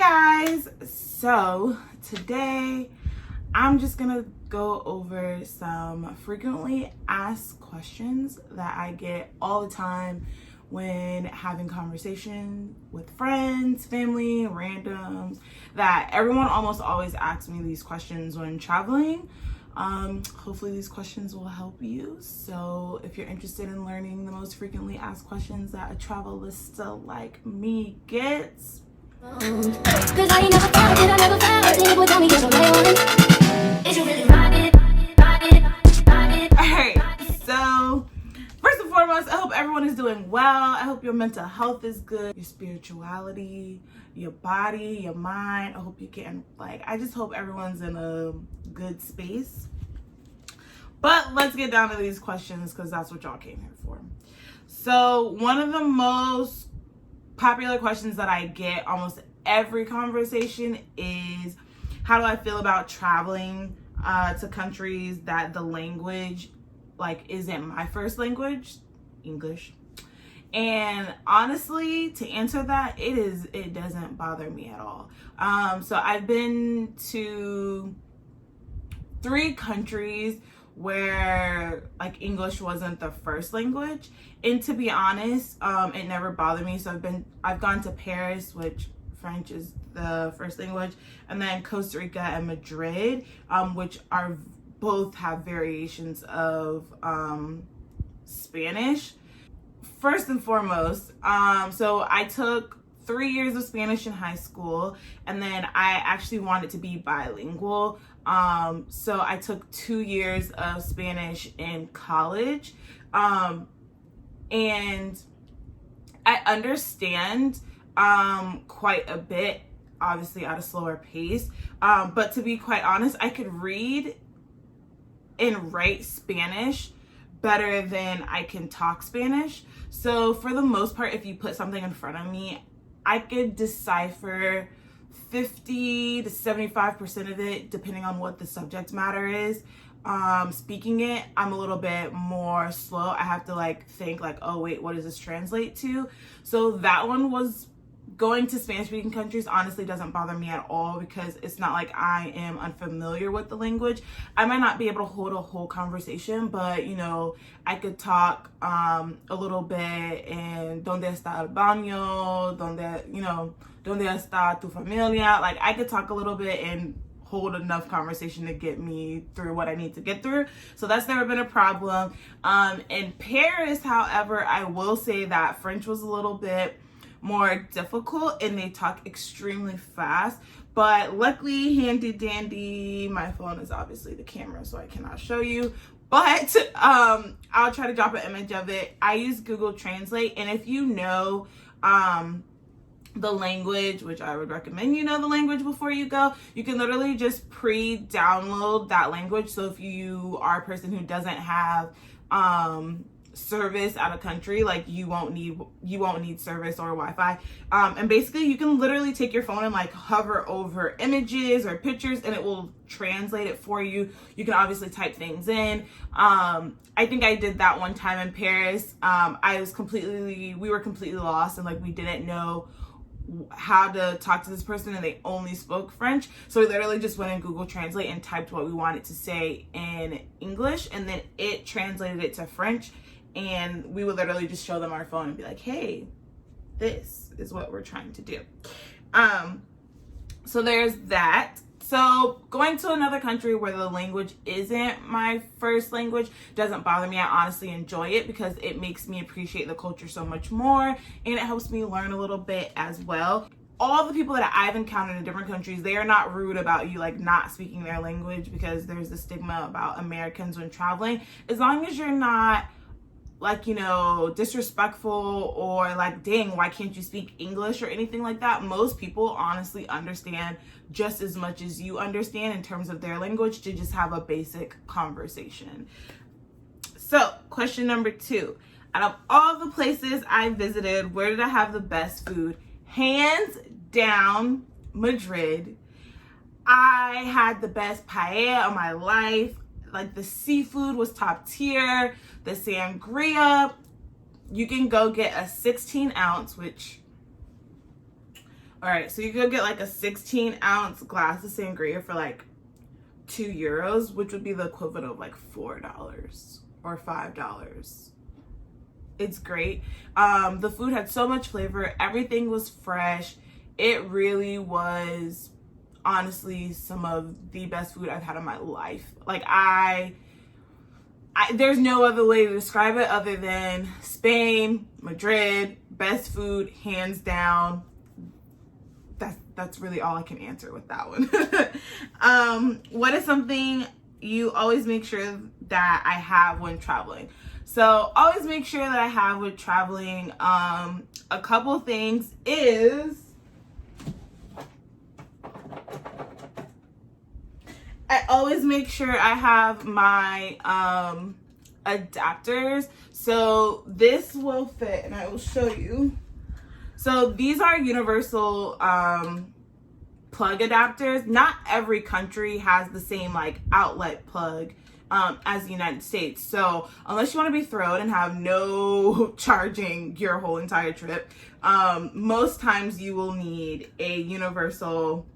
Guys, so today I'm just gonna go over some frequently asked questions that I get all the time when having conversation with friends, family, randoms, that everyone almost always asks me these questions when traveling. Hopefully these questions will help you. So if you're interested in learning the most frequently asked questions that a travelista like me gets, Cause I ain't never thought that I never felt. Think would tell me you're the right one. Is you really ride it? Alright, so first and foremost, I hope everyone is doing well. I hope your mental health is good, your spirituality, your body, your mind. I hope you're getting, I just hope everyone's in a good space. But let's get down to these questions because that's what y'all came here for. So one of the most popular questions that I get almost every conversation is, how do I feel about traveling to countries that the language isn't my first language, English? And honestly, to answer that, it doesn't bother me at all. So I've been to 3 countries where English wasn't the first language, and to be honest, it never bothered me. So I've gone to Paris, which French is the first language, and then Costa Rica and Madrid, which are both have variations of Spanish. First and foremost, so I took 3 years of Spanish in high school, and then I actually wanted to be bilingual. So I took 2 years of Spanish in college. And I understand quite a bit, obviously at a slower pace. But to be quite honest, I could read and write Spanish better than I can talk Spanish. So for the most part, if you put something in front of me, I could decipher 50 to 75% of it, depending on what the subject matter is. Speaking it, I'm a little bit more slow. I have to think oh wait, what does this translate to? So that one was, going to Spanish speaking countries honestly doesn't bother me at all, because it's not like I am unfamiliar with the language. I might not be able to hold a whole conversation, but I could talk a little bit in donde está el baño, donde está tu familia. I could talk a little bit and hold enough conversation to get me through what I need to get through. So that's never been a problem. In Paris, however, I will say that French was a little bit more difficult and they talk extremely fast. But luckily, handy dandy, my phone is obviously the camera, so I cannot show you. But I'll try to drop an image of it. I use Google Translate, and if you know the language, which I would recommend you know the language before you go, you can literally just pre-download that language. So if you are a person who doesn't have service out of country, you won't need service or Wi-Fi, and basically you can literally take your phone and hover over images or pictures and it will translate it for you. You can obviously type things in. I think I did that one time in Paris. We were completely lost, and we didn't know how to talk to this person, and they only spoke French. So we literally just went in Google Translate and typed what we wanted to say in English, and then it translated it to French, and we would literally just show them our phone and be like, hey, this is what we're trying to do. So there's that. So going to another country where the language isn't my first language doesn't bother me. I honestly enjoy it because it makes me appreciate the culture so much more, and it helps me learn a little bit as well. All the people that I've encountered in different countries, they are not rude about you not speaking their language, because there's a stigma about Americans when traveling. As long as you're not disrespectful or dang, why can't you speak English or anything like that, most people honestly understand just as much as you understand in terms of their language, to just have a basic conversation. So question number 2, out of all the places I visited, where did I have the best food? Hands down, Madrid. I had the best paella of my life. The seafood was top tier. The sangria, you can go get a 16 ounce, which All right, so you could get like a 16-ounce glass of sangria for like €2, which would be the equivalent of like $4 or $5. It's great. The food had so much flavor. Everything was fresh. It really was honestly some of the best food I've had in my life. Like there's no other way to describe it other than Spain, Madrid, best food, hands down. That's really all I can answer with that one. What is something you always make sure that I have when traveling? So always make sure that I have with traveling, a couple things is I always make sure I have my adapters. So this will fit, and I will show you. So these are universal plug adapters. Not every country has the same like outlet plug as the United States. So unless you want to be thrilled and have no charging your whole entire trip, most times you will need a universal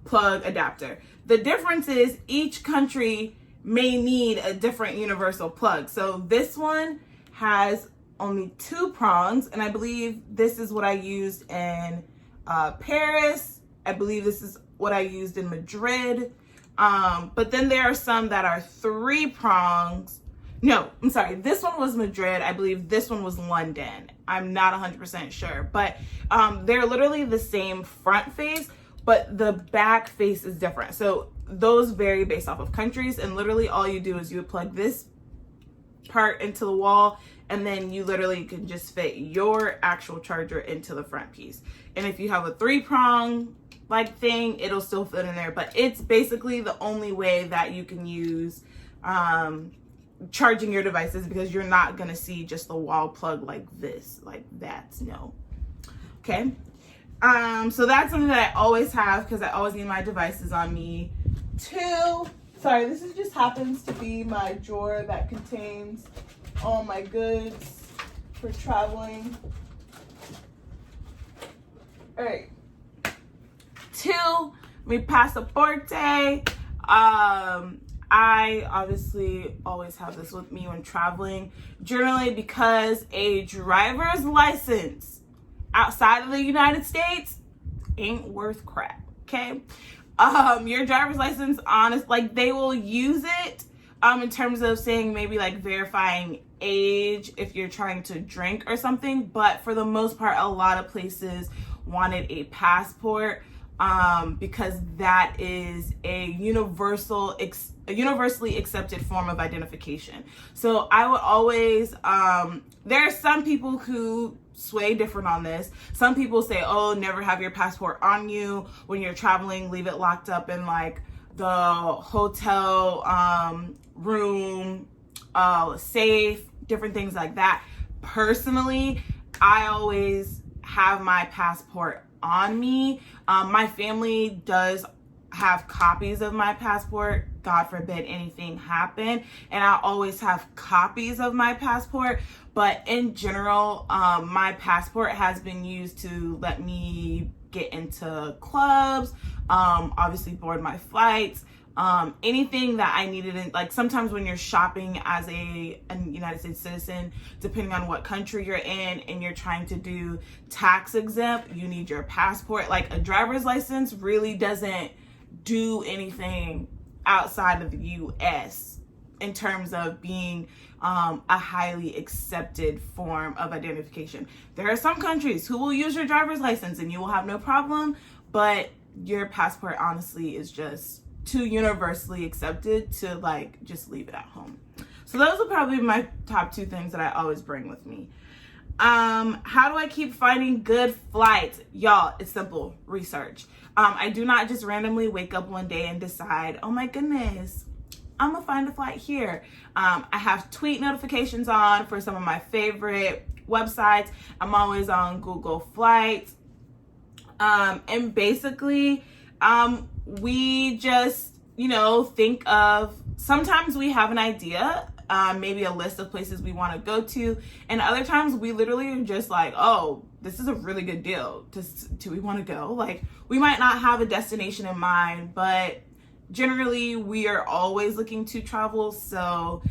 plug adapter. The difference is each country may need a different universal plug. So this one has only 2 prongs, and I believe this is what I used in Paris. I believe this is what I used in Madrid. But then there are some that are 3 prongs. No, I'm sorry. This one was Madrid. I believe this one was London. I'm not 100% sure, but they're literally the same front face, but the back face is different. So those vary based off of countries, and literally all you do is you would plug this part into the wall, and then you literally can just fit your actual charger into the front piece. And if you have a 3-prong like thing, it'll still fit in there, but it's basically the only way that you can use charging your devices, because you're not gonna see just the wall plug like this, like that. No. Okay. So that's something that I always have, because I always need my devices on me. 2, sorry, this is just happens to be my drawer that contains all my goods for traveling. All right. 2, mi pasaporte. I obviously always have this with me when traveling, generally because a driver's license outside of the United States ain't worth crap, okay? Your driver's license, like they will use it in terms of saying maybe like verifying age if you're trying to drink or something, but for the most part, a lot of places wanted a passport because that is a universally accepted form of identification. So I would always, there are some people who sway different on this. Some people say, oh, never have your passport on you when you're traveling, leave it locked up in like the hotel room, safe, different things like that. Personally, I always have my passport on me. My family does have copies of my passport, God forbid anything happen, and I always have copies of my passport. But in general, my passport has been used to let me get into clubs, obviously board my flights, anything that I needed. Like sometimes when you're shopping as a United States citizen, depending on what country you're in and you're trying to do tax exempt, you need your passport. Like a driver's license really doesn't do anything outside of the US in terms of being a highly accepted form of identification. There are some countries who will use your driver's license and you will have no problem, but your passport honestly is just too universally accepted to like just leave it at home. So those are probably my top 2 things that I always bring with me. How do I keep finding good flights? Y'all, it's simple. Research. I do not just randomly wake up one day and decide, oh my goodness, I'm gonna find a flight here. I have tweet notifications on for some of my favorite websites. I'm always on Google Flights. And basically, we just, think of, sometimes we have an idea maybe a list of places we want to go to. And other times we literally are just like, oh, this is a really good deal. Do we want to go? Like, we might not have a destination in mind, but generally we are always looking to travel. So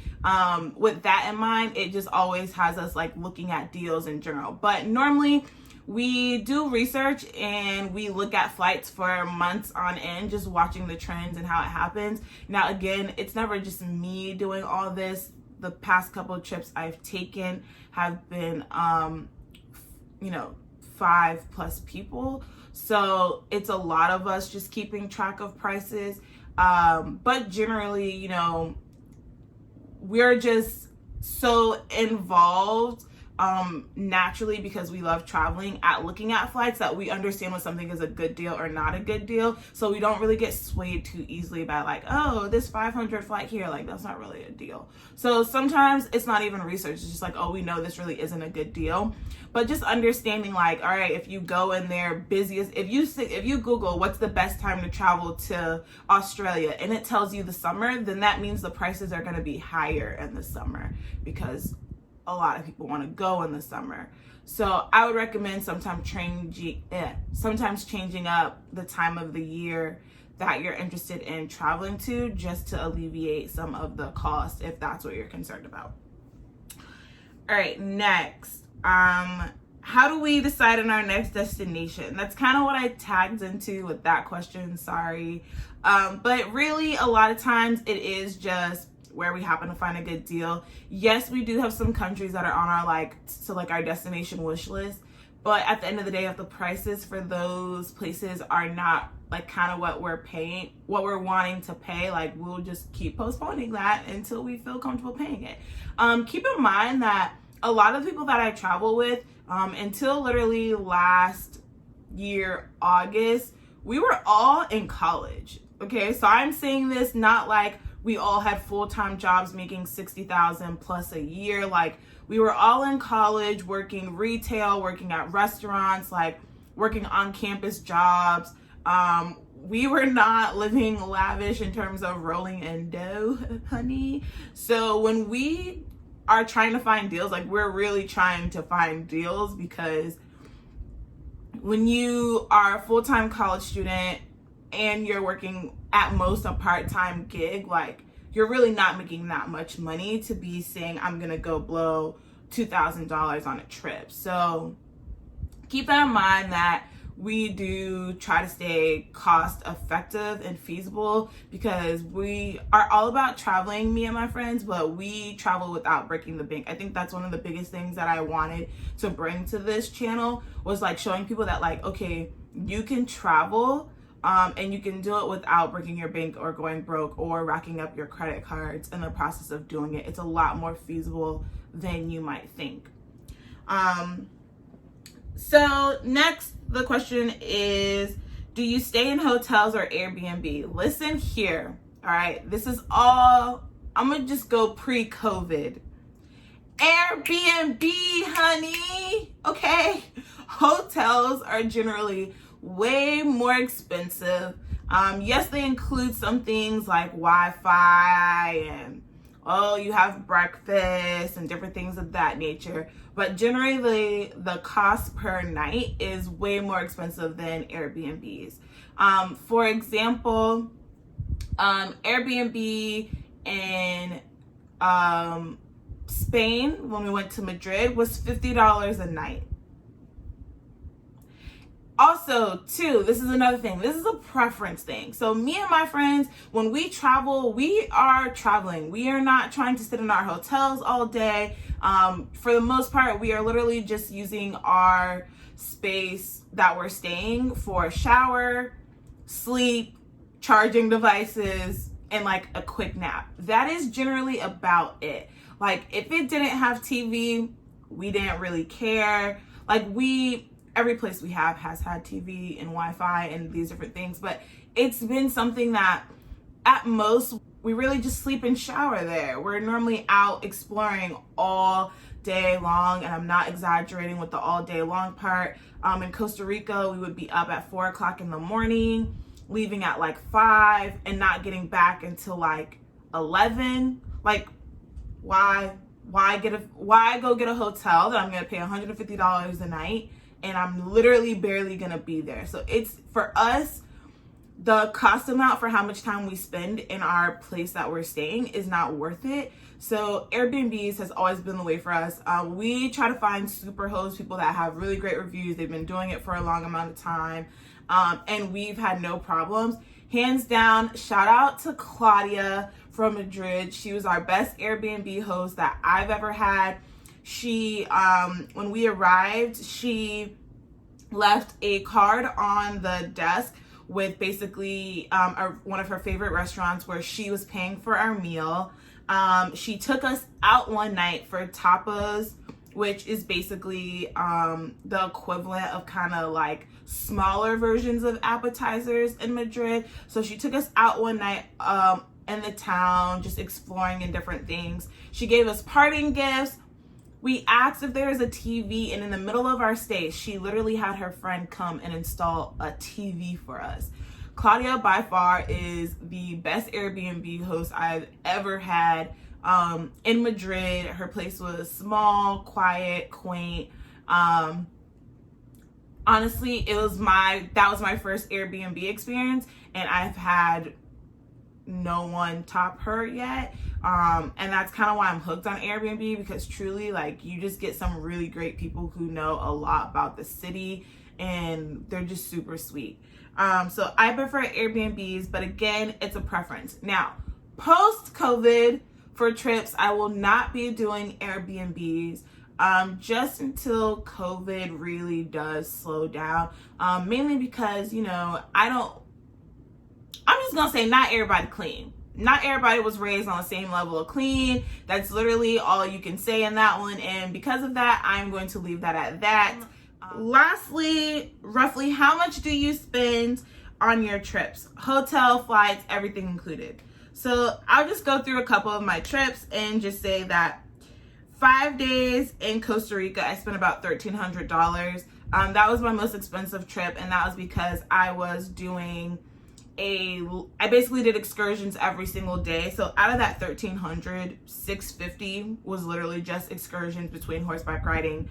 with that in mind, it just always has us like looking at deals in general. But normally we do research and we look at flights for months on end, just watching the trends and how it happens. Now, again, it's never just me doing all this. The past couple of trips I've taken have been, 5+ people. So it's a lot of us just keeping track of prices. But generally, we're just so involved naturally, because we love traveling, at looking at flights, that we understand when something is a good deal or not a good deal. So we don't really get swayed too easily by like, oh, this 500 flight here, like that's not really a deal. So sometimes it's not even research, it's just like, oh, we know this really isn't a good deal. But just understanding like, all right, if you go in their busiest, if you Google what's the best time to travel to Australia and it tells you the summer, then that means the prices are going to be higher in the summer, because a lot of people want to go in the summer. So I would recommend sometimes changing up the time of the year that you're interested in traveling to, just to alleviate some of the cost if that's what you're concerned about. All right, next, how do we decide on our next destination? That's kind of what I tagged into with that question, sorry. But really a lot of times it is just where we happen to find a good deal. Yes, we do have some countries that are on our our destination wish list, but at the end of the day, if the prices for those places are not like kind of what we're wanting to pay, like we'll just keep postponing that until we feel comfortable paying it. Keep in mind that a lot of the people that I travel with, until literally last year, August, we were all in college. Okay, so I'm saying this not like we all had full-time jobs making $60,000 plus a year. Like, we were all in college, working retail, working at restaurants, like working on campus jobs. We were not living lavish in terms of rolling in dough, honey. So when we are trying to find deals, like we're really trying to find deals, because when you are a full-time college student and you're working at most a part-time gig, like you're really not making that much money to be saying I'm gonna go blow $2,000 on a trip. So keep that in mind, that we do try to stay cost effective and feasible, because we are all about traveling, me and my friends, but we travel without breaking the bank. I think that's one of the biggest things that I wanted to bring to this channel, was like showing people that like, okay, you can travel and you can do it without breaking your bank or going broke or racking up your credit cards in the process of doing it. It's a lot more feasible than you might think. So next, the question is, do you stay in hotels or Airbnb? Listen here, all right? This is all, I'm gonna just go pre-COVID. Airbnb, honey, okay? Hotels are generally way more expensive. Yes, they include some things like Wi-Fi and you have breakfast and different things of that nature, but generally the cost per night is way more expensive than Airbnbs. For example, Airbnb in Spain, when we went to Madrid, was $50 a night. Also, too, this is another thing. This is a preference thing. So me and my friends, when we travel, we are traveling. We are not trying to sit in our hotels all day. For the most part, we are literally just using our space that we're staying for shower, sleep, charging devices, and like a quick nap. That is generally about it. Like, if it didn't have TV, we didn't really care. Like, every place we have has had TV and Wi-Fi and these different things, but it's been something that at most we really just sleep and shower there. We're normally out exploring all day long, and I'm not exaggerating with the all day long part. In Costa Rica, we would be up at 4 o'clock in the morning, leaving at like 5 and not getting back until like 11. Like, Why go get a hotel that I'm gonna pay $150 a night and I'm literally barely gonna be there? So it's, for us, the cost amount for how much time we spend in our place that we're staying is not worth it. So Airbnbs has always been the way for us. We try to find super hosts, people that have really great reviews. They've been doing it for a long amount of time, and we've had no problems. Hands down, shout out to Claudia from Madrid. She was our best Airbnb host that I've ever had. She, when we arrived, she left a card on the desk with basically one of her favorite restaurants where she was paying for our meal. She took us out one night for tapas, which is basically the equivalent of kind of like smaller versions of appetizers in Madrid. So she took us out one night in the town, just exploring and different things. She gave us parting gifts. We asked if there was a TV, and in the middle of our stay, she literally had her friend come and install a TV for us. Claudia, by far, is the best Airbnb host I've ever had in Madrid. Her place was small, quiet, quaint. Honestly, that was my first Airbnb experience, and I've had no one top her yet. And that's kind of why I'm hooked on Airbnb, because truly, like, you just get some really great people who know a lot about the city, and they're just super sweet. So I prefer Airbnbs, but again, it's a preference. Now, post-COVID, for trips, I will not be doing Airbnbs just until COVID really does slow down. Mainly because, I'm just gonna say, not everybody clean. Not everybody was raised on the same level of clean. That's literally all you can say in that one. And because of that, I'm going to leave that at that. Lastly, roughly how much do you spend on your trips? Hotel, flights, everything included. So I'll just go through a couple of my trips and just say that 5 days in Costa Rica, I spent about $1,300. That was my most expensive trip, and that was because I was doing I basically did excursions every single day. So out of that $1,300, $650 was literally just excursions between horseback riding,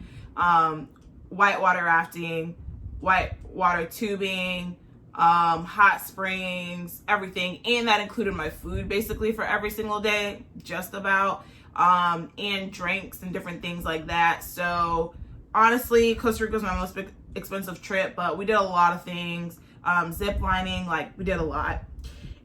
whitewater rafting, whitewater tubing, hot springs, everything. And that included my food basically for every single day, just about, and drinks and different things like that. So honestly, Costa Rica was my most expensive trip, but we did a lot of things. Zip lining, like, we did a lot.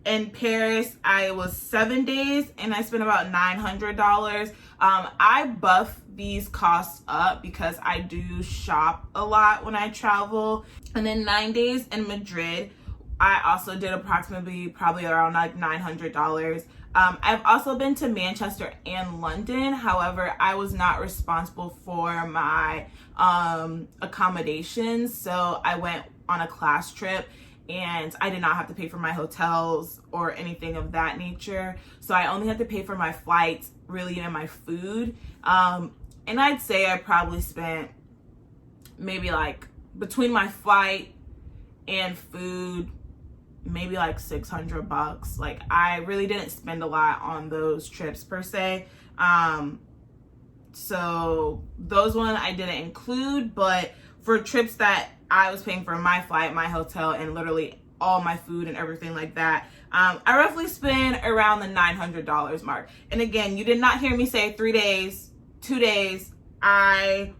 In Paris, I was 7 days and I spent about $900. I buff these costs up because I do shop a lot when I travel. And then 9 days in Madrid, I also did probably around like $900. I've also been to Manchester and London. However, I was not responsible for my accommodations. So I went on a class trip and I did not have to pay for my hotels or anything of that nature. So I only had to pay for my flights, really, and my food. And I'd say I probably spent maybe like between my flight and food, maybe like $600. Like, I really didn't spend a lot on those trips per se. So those one I didn't include, but for trips that I was paying for my flight, my hotel, and literally all my food and everything like that, I roughly spent around the $900 mark. And again, you did not hear me say 3 days, 2 days. I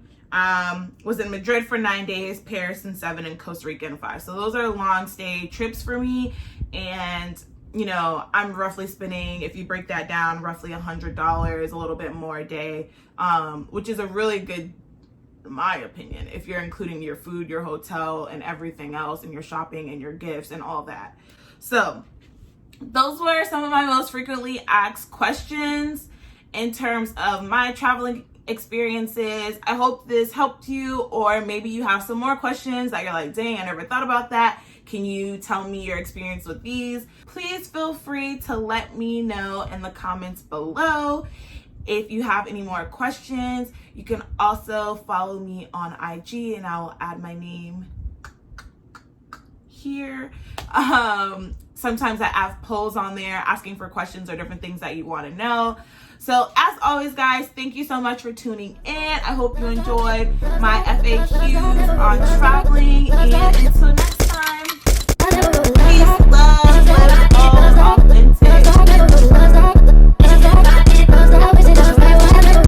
was in Madrid for 9 days, Paris in 7, and Costa Rica in 5. So those are long stay trips for me. And, I'm roughly spending, if you break that down, roughly $100, a little bit more a day, which is a really good, in my opinion, if you're including your food, your hotel, and everything else, and your shopping and your gifts and all that. So those were some of my most frequently asked questions in terms of my traveling experiences. I hope this helped you, or maybe you have some more questions that you're like, dang, I never thought about that. Can you tell me your experience with these? Please feel free to let me know in the comments below. If you have any more questions, you can also follow me on IG, and I will add my name here. sometimes I have polls on there asking for questions or different things that you want to know. So as always, guys, thank you so much for tuning in. I hope you enjoyed my FAQs on traveling, and